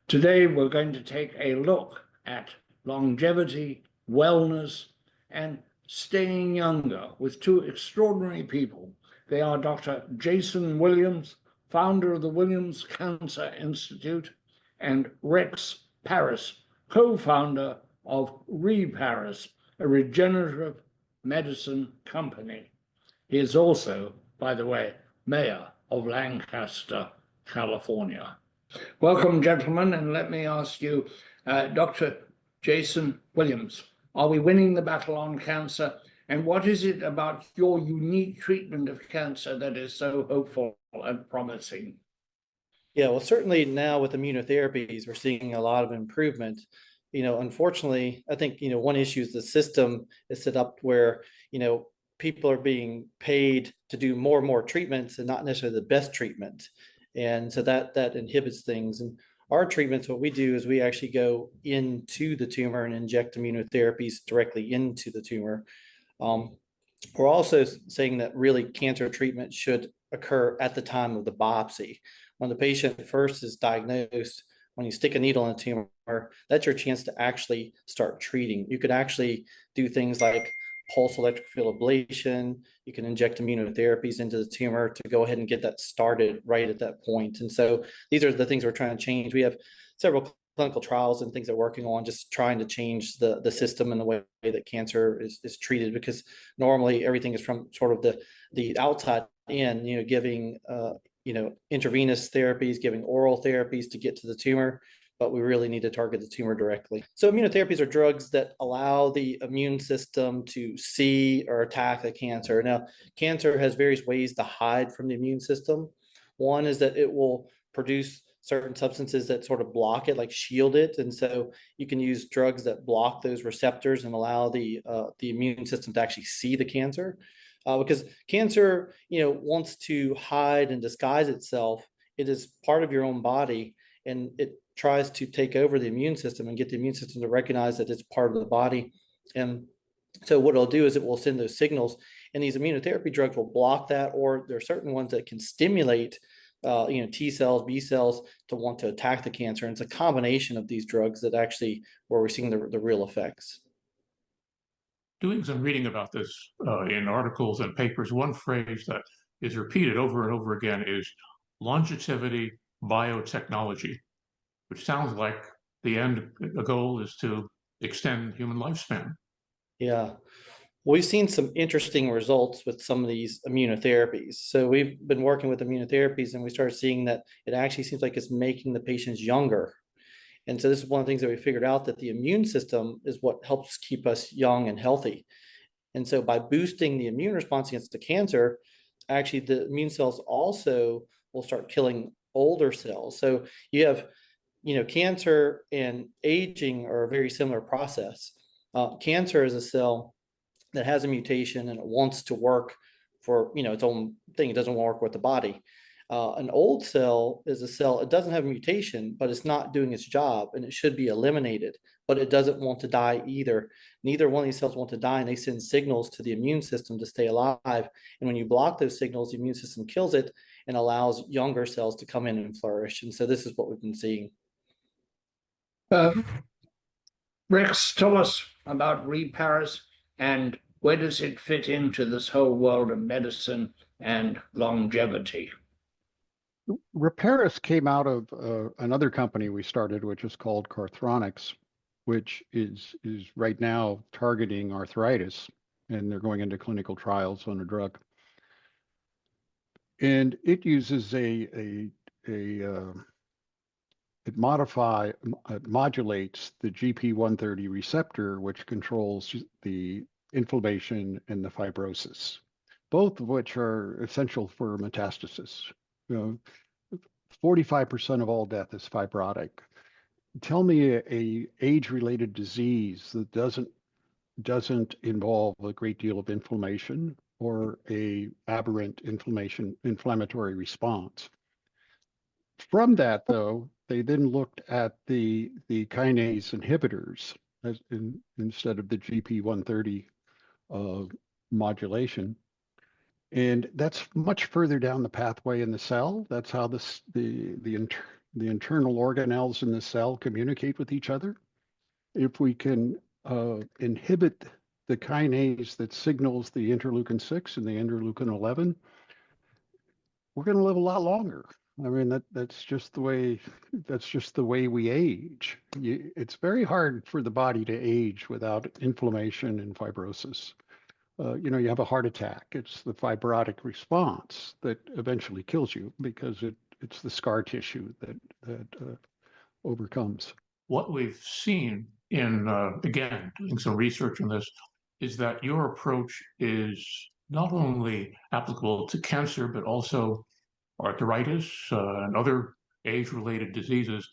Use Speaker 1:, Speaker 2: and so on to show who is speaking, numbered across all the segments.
Speaker 1: Today, we're going to take a look at longevity, wellness, and staying younger with two extraordinary people. They are Dr. Jason Williams, founder of the Williams Cancer Institute, and Rex Parris, co-founder of ReParris, a regenerative medicine company. He is also, by the way, mayor of Lancaster, California. Welcome, gentlemen, and let me ask you, Dr. Jason Williams, are we winning the battle on cancer? And what is it about your unique treatment of cancer that is so hopeful and promising?
Speaker 2: Yeah, well, certainly now with immunotherapies, we're seeing a lot of improvement. Unfortunately, I think, one issue is the system is set up where, people are being paid to do more and more treatments and not necessarily the best treatment. And so that inhibits things. And our treatments, what we do is we actually go into the tumor and inject immunotherapies directly into the tumor. We're also saying that really cancer treatment should occur at the time of the biopsy. When the patient first is diagnosed, when you stick a needle in a tumor, that's your chance to actually start treating. You could actually do things like pulse electric field ablation. You can inject immunotherapies into the tumor to go ahead and get that started right at that point. And so these are the things we're trying to change. We have several clinical trials and things that we're working on, just trying to change the system and the way that cancer is treated, because normally everything is from sort of the outside in, giving intravenous therapies, giving oral therapies to get to the tumor, but we really need to target the tumor directly. So immunotherapies are drugs that allow the immune system to see or attack the cancer. Now, cancer has various ways to hide from the immune system. One is that it will produce certain substances that sort of block it, like shield it. And so you can use drugs that block those receptors and allow the immune system to actually see the cancer. Because cancer, wants to hide and disguise itself. It is part of your own body, and it tries to take over the immune system and get the immune system to recognize that it's part of the body. And so what it'll do is it will send those signals, and these immunotherapy drugs will block that, or there are certain ones that can stimulate T cells, B cells to want to attack the cancer. And it's a combination of these drugs that actually where we're seeing the real effects.
Speaker 3: Doing some reading about this in articles and papers, one phrase that is repeated over and over again is longevity biotechnology, which sounds like the goal is to extend human lifespan.
Speaker 2: Yeah. We've seen some interesting results with some of these immunotherapies. So we've been working with immunotherapies, and we started seeing that it actually seems like it's making the patients younger. And so this is one of the things that we figured out, that the immune system is what helps keep us young and healthy. And so by boosting the immune response against the cancer, actually the immune cells also will start killing older cells. So you have, cancer and aging are a very similar process. Cancer is a cell that has a mutation and it wants to work for, its own thing. It doesn't work with the body. An old cell is a cell, it doesn't have a mutation, but it's not doing its job and it should be eliminated, but it doesn't want to die either. Neither one of these cells want to die, and they send signals to the immune system to stay alive. And when you block those signals, the immune system kills it and allows younger cells to come in and flourish. And so this is what we've been seeing.
Speaker 1: Rex, tell us about ReParris and where does it fit into this whole world of medicine and longevity?
Speaker 4: ReParris came out of another company we started, which is called Carthronics, which is right now targeting arthritis, and they're going into clinical trials on a drug. And it uses it modulates the GP130 receptor, which controls the inflammation and the fibrosis, both of which are essential for metastasis. 45% of all death is fibrotic. Tell me a age-related disease that doesn't involve a great deal of inflammation or a aberrant inflammatory response. From that, though, they then looked at the kinase inhibitors instead of the GP130 modulation. And that's much further down the pathway in the cell. That's how the the internal organelles in the cell communicate with each other, if we can inhibit the kinase that signals the interleukin 6 and the interleukin 11, we're going to live a lot longer. I mean, that's just the way we age. It's very hard for the body to age without inflammation and fibrosis. You have a heart attack. It's the fibrotic response that eventually kills you because it's the scar tissue that overcomes.
Speaker 3: What we've seen in, again, doing some research on this, is that your approach is not only applicable to cancer, but also arthritis and other age-related diseases.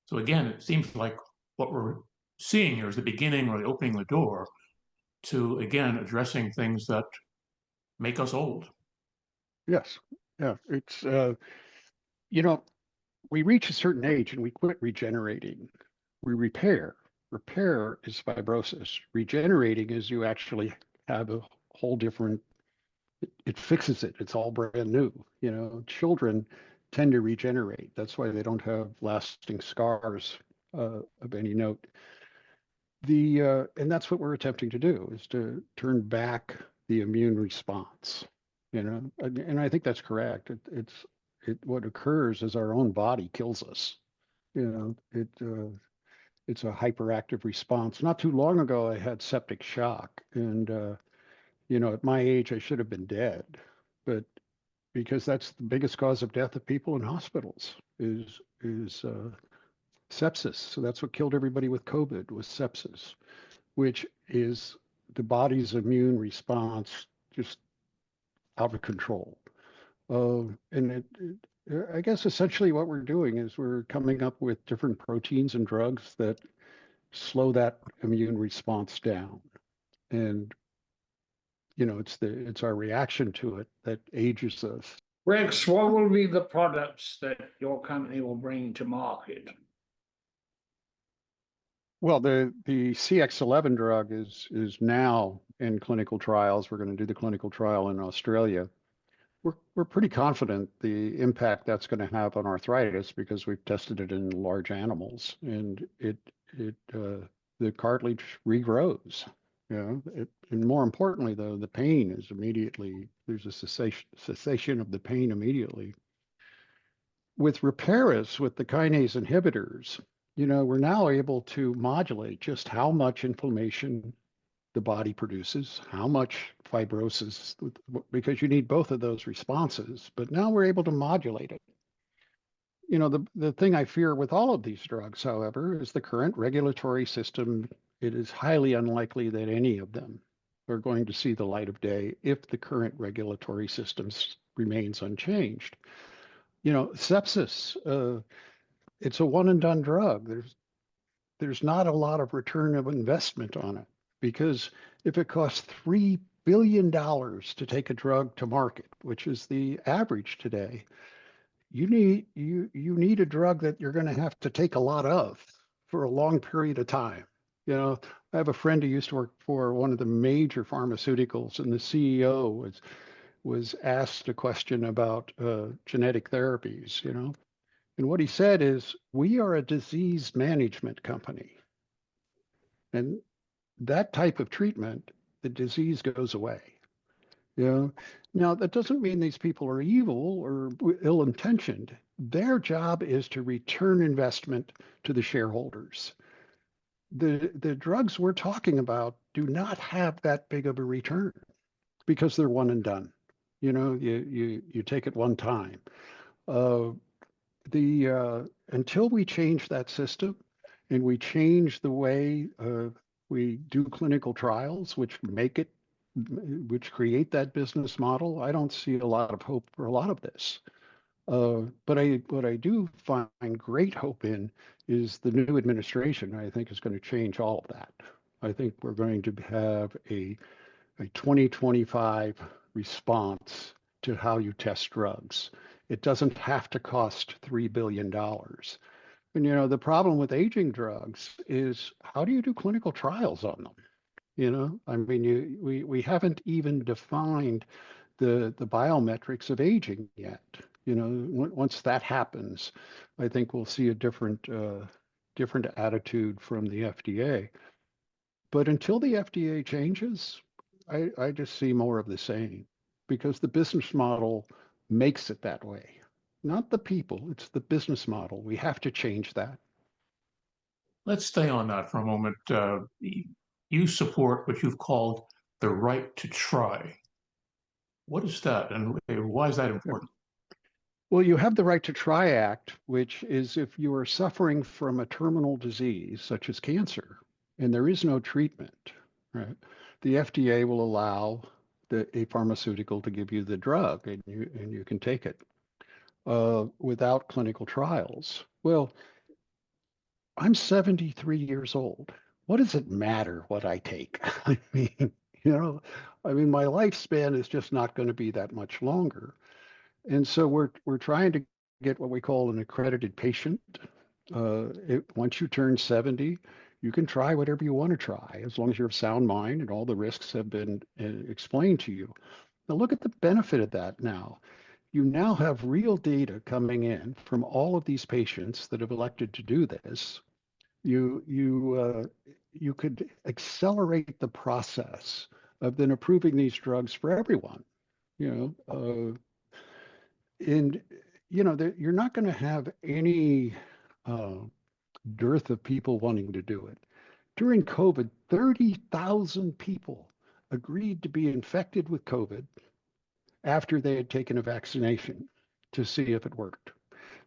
Speaker 3: So again, it seems like what we're seeing here is the beginning or the opening the door to, again, addressing things that make us old.
Speaker 4: Yes. Yeah. It's, we reach a certain age and we quit regenerating. We repair. Repair is fibrosis. Regenerating is you actually have a whole different, it fixes it. It's all brand new. Children tend to regenerate. That's why they don't have lasting scars of any note. And that's what we're attempting to do, is to turn back the immune response. And I think that's correct. What occurs is our own body kills us. It's a hyperactive response. Not too long ago, I had septic shock, and at my age, I should have been dead, but because that's the biggest cause of death of people in hospitals is sepsis. So that's what killed everybody with COVID, was sepsis, which is the body's immune response just out of control. I guess essentially what we're doing is we're coming up with different proteins and drugs that slow that immune response down. And it's our reaction to it that ages us.
Speaker 1: Rex, what will be the products that your company will bring to market?
Speaker 4: Well, the CX11 drug is now in clinical trials. We're going to do the clinical trial in Australia. We're pretty confident the impact that's going to have on arthritis because we've tested it in large animals, and the cartilage regrows. And more importantly, though, the pain is immediately, there's a cessation of the pain immediately. With ReParris, with the kinase inhibitors, we're now able to modulate just how much inflammation the body produces, how much fibrosis, because you need both of those responses. But now we're able to modulate it. The thing I fear with all of these drugs, however, is the current regulatory system. It is highly unlikely that any of them are going to see the light of day if the current regulatory system remains unchanged. Sepsis, it's a one and done drug. There's not a lot of return of investment on it, because if it costs $3 billion to take a drug to market, which is the average today, you need a drug that you're going to have to take a lot of for a long period of time. I have a friend who used to work for one of the major pharmaceuticals, and the CEO was asked a question about genetic therapies, and what he said is, we are a disease management company. And that type of treatment, the disease goes away. Now, that doesn't mean these people are evil or ill-intentioned. Their job is to return investment to the shareholders. The drugs we're talking about do not have that big of a return because they're one and done. You take it one time. Until we change that system and we change the way we do clinical trials, which create that business model, I don't see a lot of hope for a lot of this. But what I do find great hope in is the new administration. I think is going to change all of that. I think we're going to have a 2025 response to how you test drugs. It doesn't have to cost $3 billion. And the problem with aging drugs is, how do you do clinical trials on them? I mean, we haven't even defined the biometrics of aging yet. Once that happens, I think we'll see a different attitude from the FDA. But until the FDA changes, I just see more of the same, because the business model makes it that way. Not the people, it's the business model. We have to change that.
Speaker 3: Let's stay on that for a moment. You support what you've called the right to try. What is that, and why is that important?
Speaker 4: Well, you have the Right to Try Act, which is if you are suffering from a terminal disease such as cancer and there is no treatment, right? The FDA will allow a pharmaceutical to give you the drug, and you can take it without clinical trials. Well, I'm 73 years old. What does it matter what I take? I mean, my lifespan is just not going to be that much longer. And so we're trying to get what we call an accredited patient. Once you turn 70, you can try whatever you want to try, as long as you're of sound mind and all the risks have been explained to you. Now look at the benefit of that now. You now have real data coming in from all of these patients that have elected to do this. You could accelerate the process of then approving these drugs for everyone. And you're not going to have any dearth of people wanting to do it. During COVID, 30,000 people agreed to be infected with COVID after they had taken a vaccination to see if it worked.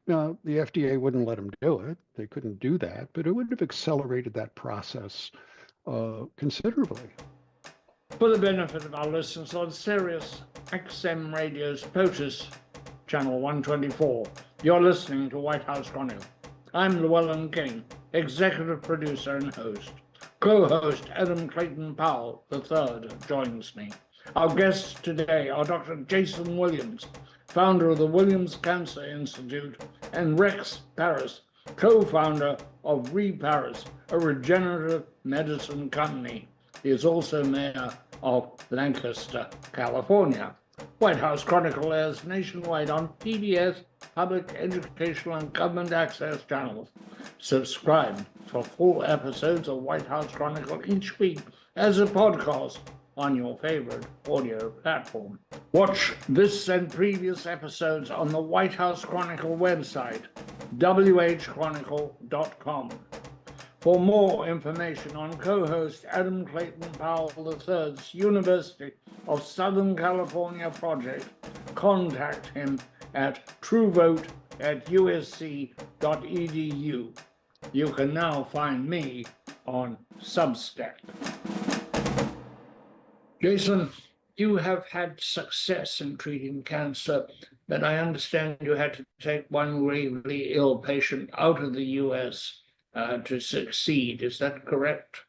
Speaker 4: Now, the FDA wouldn't let them do it. They couldn't do that, but it would have accelerated that process considerably.
Speaker 1: For the benefit of our listeners on Sirius XM Radio's POTUS, Channel 124, you're listening to White House Chronicle. I'm Llewellyn King, executive producer and host. Co-host Adam Clayton Powell III joins me. Our guests today are Dr. Jason Williams, founder of the Williams Cancer Institute, and Rex Parris, co-founder of ReParris, a regenerative medicine company. He is also mayor of Lancaster, California. White House Chronicle airs nationwide on PBS, public, educational, and government access channels. Subscribe for full episodes of White House Chronicle each week as a podcast on your favorite audio platform. Watch this and previous episodes on the White House Chronicle website, whchronicle.com. For more information on co-host Adam Clayton Powell III's University of Southern California project, contact him at truevote@usc.edu. You can now find me on Substack. Jason, you have had success in treating cancer, but I understand you had to take one gravely ill patient out of the U.S. To succeed. Is that correct?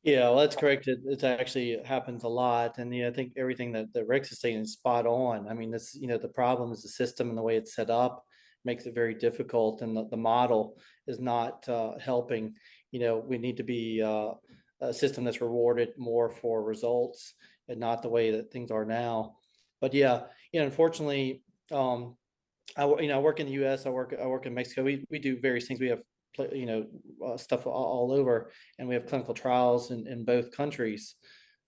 Speaker 2: Yeah, well, that's correct. It actually happens a lot. And I think everything that Rex is saying is spot on. I mean, the problem is the system and the way it's set up makes it very difficult. And the model is not helping. We need to be a system that's rewarded more for results and not the way that things are now. But unfortunately, I work in the U.S. I work in Mexico. We do various things. We have stuff all over, and we have clinical trials in both countries.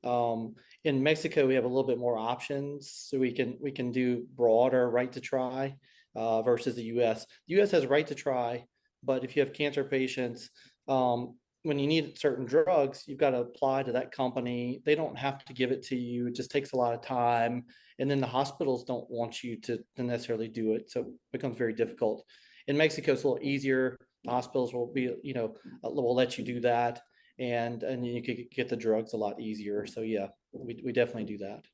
Speaker 2: In Mexico, we have a little bit more options, so we can do broader right to try versus the U.S. The U.S. has a right to try, but if you have cancer patients, when you need certain drugs, you've got to apply to that company. They don't have to give it to you. It just takes a lot of time, and then the hospitals don't want you to necessarily do it, so it becomes very difficult. In Mexico, it's a little easier. The hospitals will be, will let you do that, and you could get the drugs a lot easier. So yeah, we definitely do that.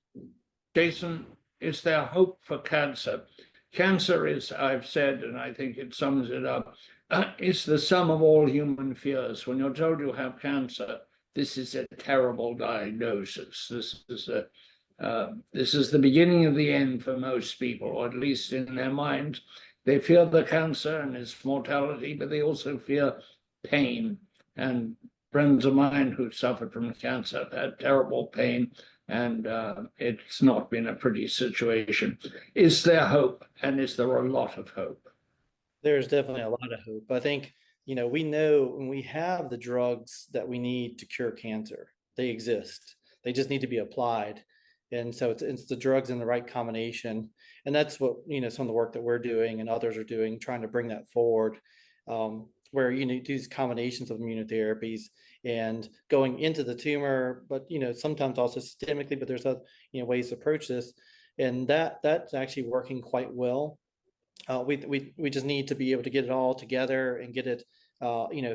Speaker 1: Jason, is there hope for cancer? Cancer is, I've said, and I think it sums it up, it's the sum of all human fears. When you're told you have cancer, this is a terrible diagnosis. This is the beginning of the end for most people, or at least in their minds. They fear the cancer and its mortality, but they also fear pain. And friends of mine who suffered from cancer have had terrible pain and it's not been a pretty situation. Is there hope, and is there a lot of hope?
Speaker 2: There's definitely a lot of hope. I think, we know when we have the drugs that we need to cure cancer, they exist. They just need to be applied. And so it's the drugs in the right combination. And that's what, some of the work that we're doing and others are doing, trying to bring that forward, where you need these combinations of immunotherapies and going into the tumor, but, sometimes also systemically, but there's other, ways to approach this. And that's actually working quite well. We just need to be able to get it all together and get it,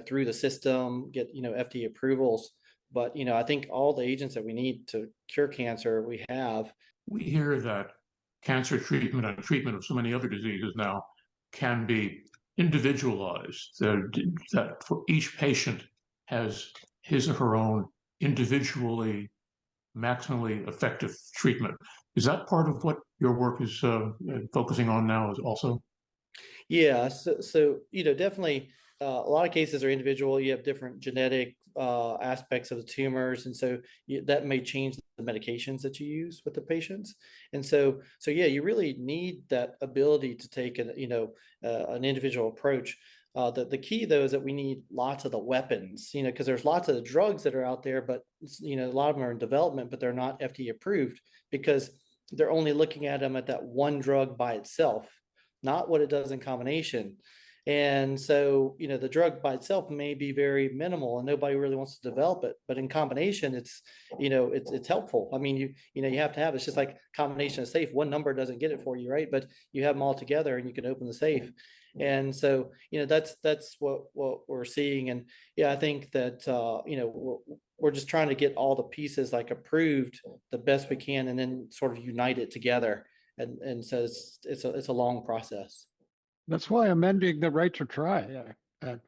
Speaker 2: through the system, get, FDA approvals. But, I think all the agents that we need to cure cancer, we have.
Speaker 3: We hear that cancer treatment and treatment of so many other diseases now can be individualized, that for each patient has his or her own individually maximally effective treatment. Is that part of what your work is focusing on now is also?
Speaker 2: Yeah, so definitely a lot of cases are individual. You have different genetic aspects of the tumors, and so that may change the medications that you use with the patients. And so yeah, you really need that ability to take an individual approach. The key though is that we need lots of the weapons, because there's lots of the drugs that are out there, but a lot of them are in development, but they're not FDA approved because they're only looking at them at that one drug by itself, not what it does in combination. And so, the drug by itself may be very minimal and nobody really wants to develop it, but in combination, it's helpful. I mean, you have to have, it's just like combination of safe. One number doesn't get it for you, right? But you have them all together and you can open the safe. And so, that's what we're seeing. And yeah, I think that, we're just trying to get all the pieces like approved the best we can and then sort of unite it together. And so it's a long process.
Speaker 4: That's why amending the right to try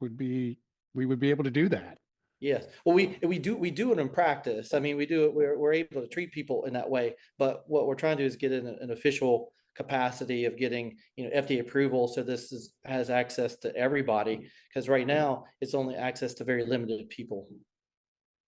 Speaker 4: we would be able to do that.
Speaker 2: Yes. Well, we do it in practice. I mean, we do it. We're able to treat people in that way. But what we're trying to do is get in an official capacity of getting FDA approval, so this has access to everybody. Because right now it's only access to very limited people.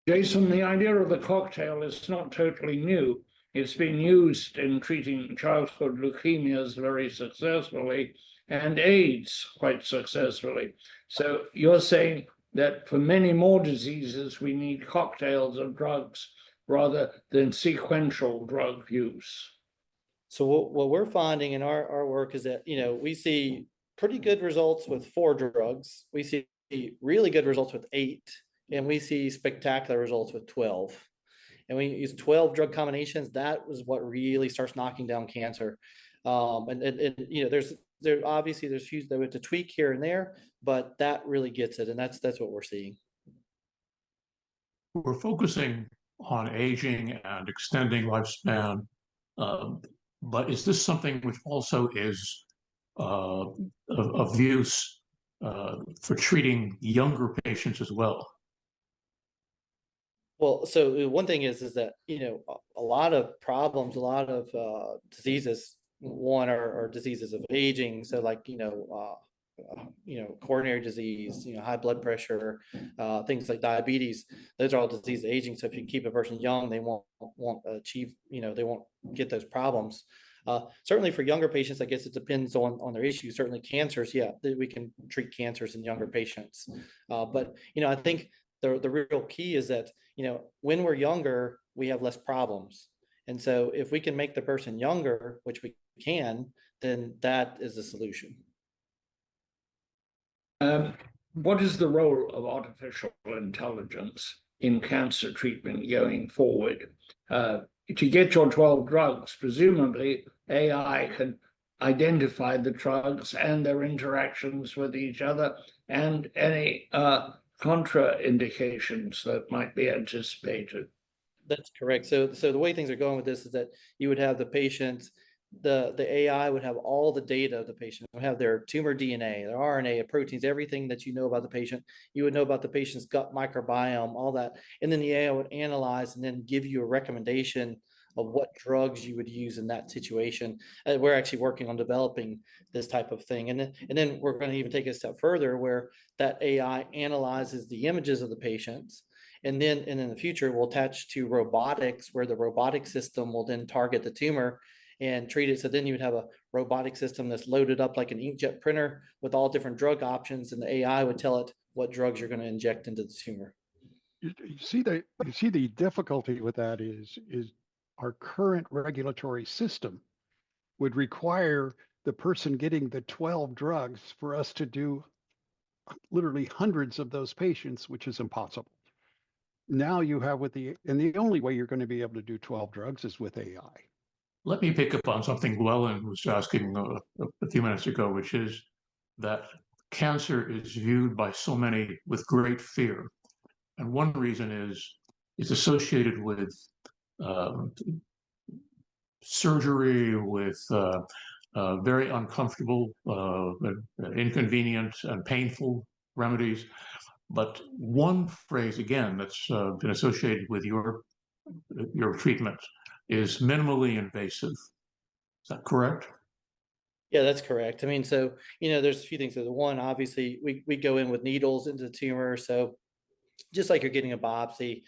Speaker 1: Jason, the idea of the cocktail is not totally new. It's been used in treating childhood leukemias very successfully and AIDS quite successfully. So you're saying that for many more diseases, we need cocktails of drugs rather than sequential drug use.
Speaker 2: So what we're finding in our work is that, we see pretty good results with 4 drugs. We see really good results with 8, and we see spectacular results with 12. And we use 12 drug combinations. That was what really starts knocking down cancer. And there's obviously huge, they have to tweak here and there, but that really gets it. And that's what we're seeing.
Speaker 3: We're focusing on aging and extending lifespan, but is this something which also is of use for treating younger patients as well?
Speaker 2: Well, so one thing is that, a lot of problems, a lot of diseases, one are diseases of aging. So like, coronary disease, high blood pressure, things like diabetes, those are all disease of aging. So if you keep a person young, they won't achieve, they won't get those problems. Certainly for younger patients, I guess it depends on their issue. Certainly cancers, yeah, we can treat cancers in younger patients. But, I think the real key is that, when we're younger, we have less problems. And so if we can make the person younger, which we can, then that is the solution.
Speaker 1: What is the role of artificial intelligence in cancer treatment going forward? To get your 12 drugs, presumably AI can identify the drugs and their interactions with each other and any contraindications that might be anticipated.
Speaker 2: That's correct. So the way things are going with this is that you would have the patients, the AI would have all the data of the patient. It would have their tumor DNA, their RNA, proteins, everything that you know about the patient. You would know about the patient's gut microbiome, all that. And then the AI would analyze and then give you a recommendation of what drugs you would use in that situation. We're actually working on developing this type of thing. And then we're going to even take it a step further where that AI analyzes the images of the patients And then in the future, we'll attach to robotics, where the robotic system will then target the tumor and treat it. So then you would have a robotic system that's loaded up like an inkjet printer with all different drug options, and the AI would tell it what drugs you're going to inject into the tumor.
Speaker 4: You see the difficulty with that is our current regulatory system would require the person getting the 12 drugs for us to do literally hundreds of those patients, which is impossible. Now you have and the only way you're going to be able to do 12 drugs is with AI.
Speaker 3: Let me pick up on something Llewellyn was asking a few minutes ago, which is that cancer is viewed by so many with great fear. And one reason is it's associated with um, surgery, with very uncomfortable, inconvenient, and painful remedies. But one phrase, again, that's been associated with your treatment is minimally invasive. Is that correct?
Speaker 2: Yeah, that's correct. I mean, so, there's a few things. So the one, obviously, we go in with needles into the tumor. So just like you're getting a biopsy,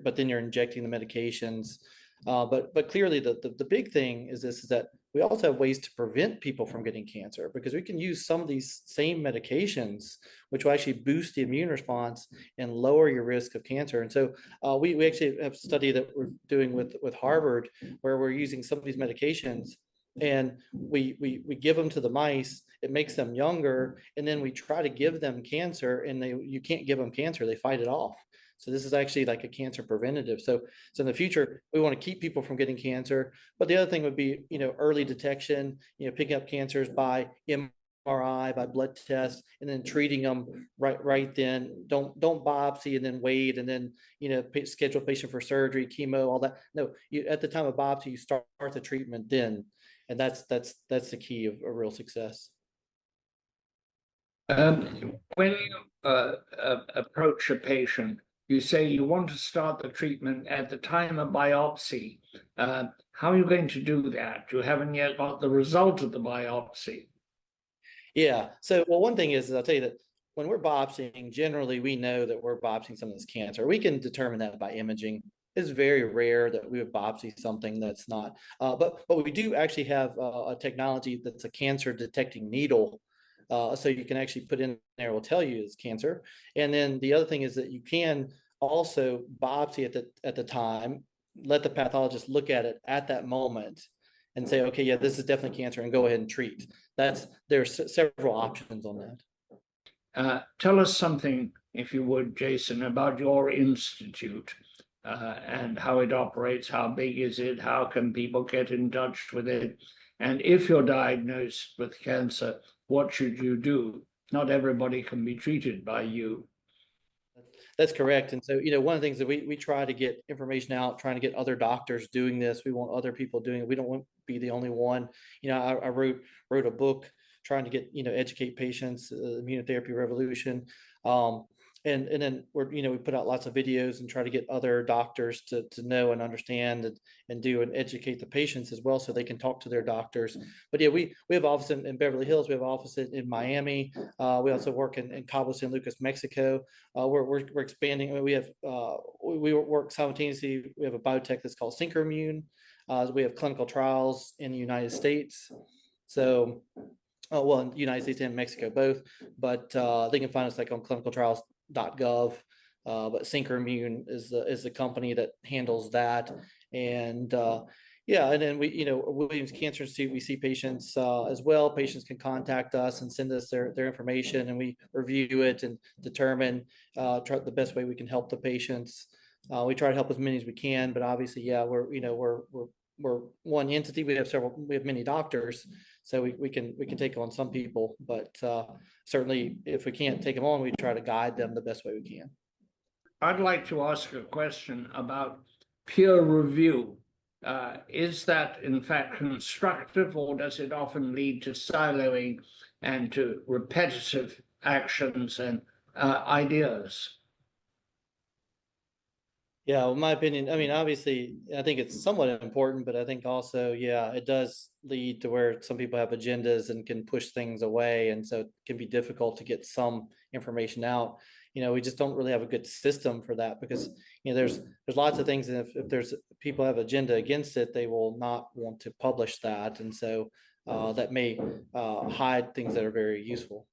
Speaker 2: but then you're injecting the medications. But clearly the big thing is that we also have ways to prevent people from getting cancer, because we can use some of these same medications, which will actually boost the immune response and lower your risk of cancer. And so we actually have a study that we're doing with Harvard, where we're using some of these medications, and we give them to the mice. It makes them younger, and then we try to give them cancer, and you can't give them cancer, they fight it off. So this is actually like a cancer preventative. So in the future, we want to keep people from getting cancer. But the other thing would be, early detection, picking up cancers by MRI, by blood tests, and then treating them right then. Don't biopsy and then wait, and then schedule a patient for surgery, chemo, all that. No, at the time of biopsy, you start the treatment then, and that's the key of a real success.
Speaker 1: When you approach a patient, you say you want to start the treatment at the time of biopsy. How are you going to do that? You haven't yet got the result of the biopsy.
Speaker 2: Yeah. So, well, one thing is I'll tell you that when we're biopsying, generally we know that we're biopsying something that's cancer. We can determine that by imaging. It's very rare that we would biopsy something that's not. But we do actually have a technology that's a cancer detecting needle. So you can actually put in there, it will tell you it's cancer. And then the other thing is that you can also biopsy at the time, let the pathologist look at it at that moment and say, okay, yeah, this is definitely cancer, and go ahead and treat. There's several options on that.
Speaker 1: Tell us something, if you would, Jason, about your institute and how it operates. How big is it? How can people get in touch with it? And if you're diagnosed with cancer, what should you do? Not everybody can be treated by you.
Speaker 2: That's correct. And so, one of the things that we try to get information out, trying to get other doctors doing this. We want other people doing it. We don't want to be the only one. I wrote a book trying to get, educate patients, immunotherapy revolution. And then we put out lots of videos and try to get other doctors to know and understand and do and educate the patients as well, so they can talk to their doctors. But yeah, we have office in Beverly Hills. We have office in Miami. We also work in Cabo San Lucas, Mexico. We're expanding. I mean, we work simultaneously. We have a biotech that's called SynchroImmune. We have clinical trials in the United States. So, well, in the United States and Mexico both, but they can find us like on clinicaltrials.gov. But SynchroImmune is the company that handles that. And yeah, and then Williams Cancer Institute, we see patients as well. Patients can contact us and send us their information, and we review it and determine the best way we can help the patients. We try to help as many as we can, but obviously, yeah, we're one entity. We have many doctors, so we can take on some people, but certainly if we can't take them on, we try to guide them the best way we can.
Speaker 1: I'd like to ask a question about peer review. Is that in fact constructive, or does it often lead to siloing and to repetitive actions and ideas?
Speaker 2: Yeah, well, in my opinion, I mean, obviously, I think it's somewhat important, but I think also, yeah, it does lead to where some people have agendas and can push things away. And so it can be difficult to get some information out. we just don't really have a good system for that, because there's lots of things, and if there's people have agenda against it, they will not want to publish that, and so that may hide things that are very useful.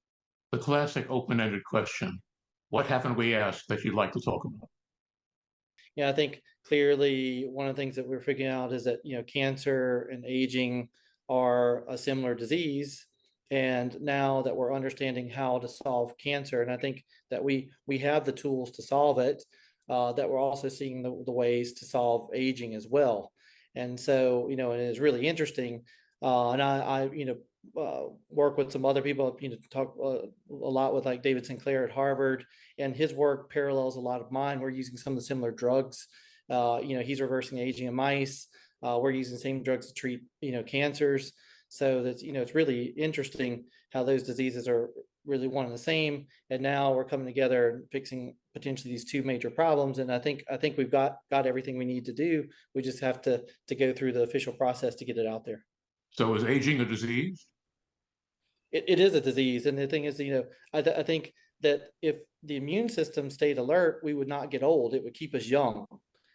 Speaker 3: The classic open-ended question: what haven't we asked that you'd like to talk about?
Speaker 2: Yeah, I think clearly one of the things that we're figuring out is that cancer and aging are a similar disease. And now that we're understanding how to solve cancer, and I think that we have the tools to solve it, that we're also seeing the ways to solve aging as well. And so, and it's really interesting. And I work with some other people, talk a lot with like David Sinclair at Harvard, and his work parallels a lot of mine. We're using some of the similar drugs. He's reversing aging in mice. We're using the same drugs to treat, cancers. So that's, it's really interesting how those diseases are really one and the same. And now we're coming together and fixing potentially these two major problems. And I think we've got everything we need to do. We just have to go through the official process to get it out there.
Speaker 3: So is aging a disease?
Speaker 2: It is a disease. And the thing is, I think that if the immune system stayed alert, we would not get old. It would keep us young.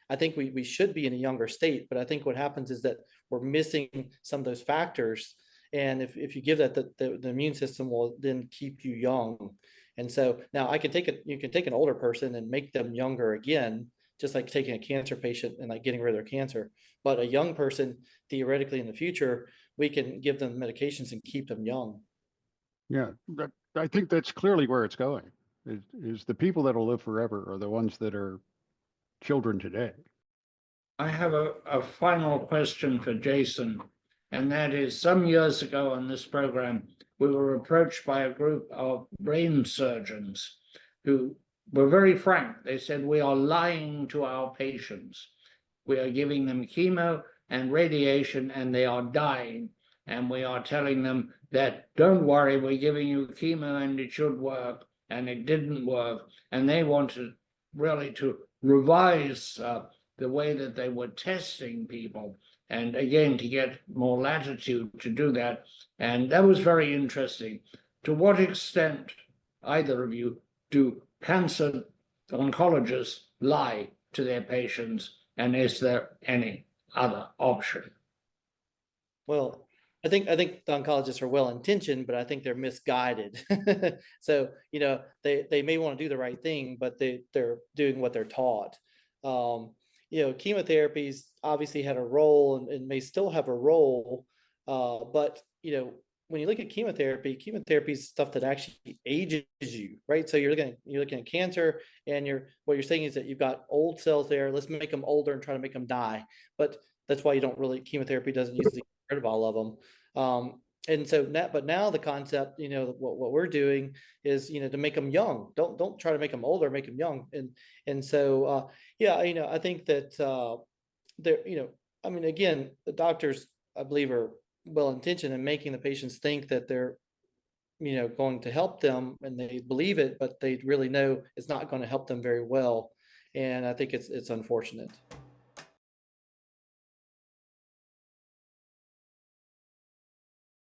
Speaker 2: I think we should be in a younger state, but I think what happens is that we're missing some of those factors. And if you give that, the immune system will then keep you young. And so now you can take an older person and make them younger again, just like taking a cancer patient and like getting rid of their cancer. But a young person, theoretically in the future, we can give them medications and keep them young.
Speaker 4: Yeah, I think that's clearly where it's going. Is the people that will live forever are the ones that are children today.
Speaker 1: I have a final question for Jason, and that is, some years ago on this program, we were approached by a group of brain surgeons who were very frank. They said, we are lying to our patients. We are giving them chemo and radiation, and they are dying. And we are telling them that, don't worry, we're giving you chemo and it should work, and it didn't work. And they wanted really to revise the way that they were testing people, and again, to get more latitude to do that. And that was very interesting. To what extent, either of you, do cancer oncologists lie to their patients, and is there any other option?
Speaker 2: Well, I think the oncologists are well intentioned, but I think they're misguided. So, they may want to do the right thing, but they're doing what they're taught. Chemotherapies obviously had a role and may still have a role. But, when you look at chemotherapy is stuff that actually ages you, right? So you're looking at cancer, and what you're saying is that you've got old cells there. Let's make them older and try to make them die. But that's why chemotherapy doesn't usually get rid of all of them. And so now the concept, what we're doing is, to make them young. Don't try to make them older, make them young. And so, I think that again, the doctors, I believe, are well intentioned in making the patients think that they're, going to help them, and they believe it, but they really know it's not going to help them very well. And I think it's unfortunate.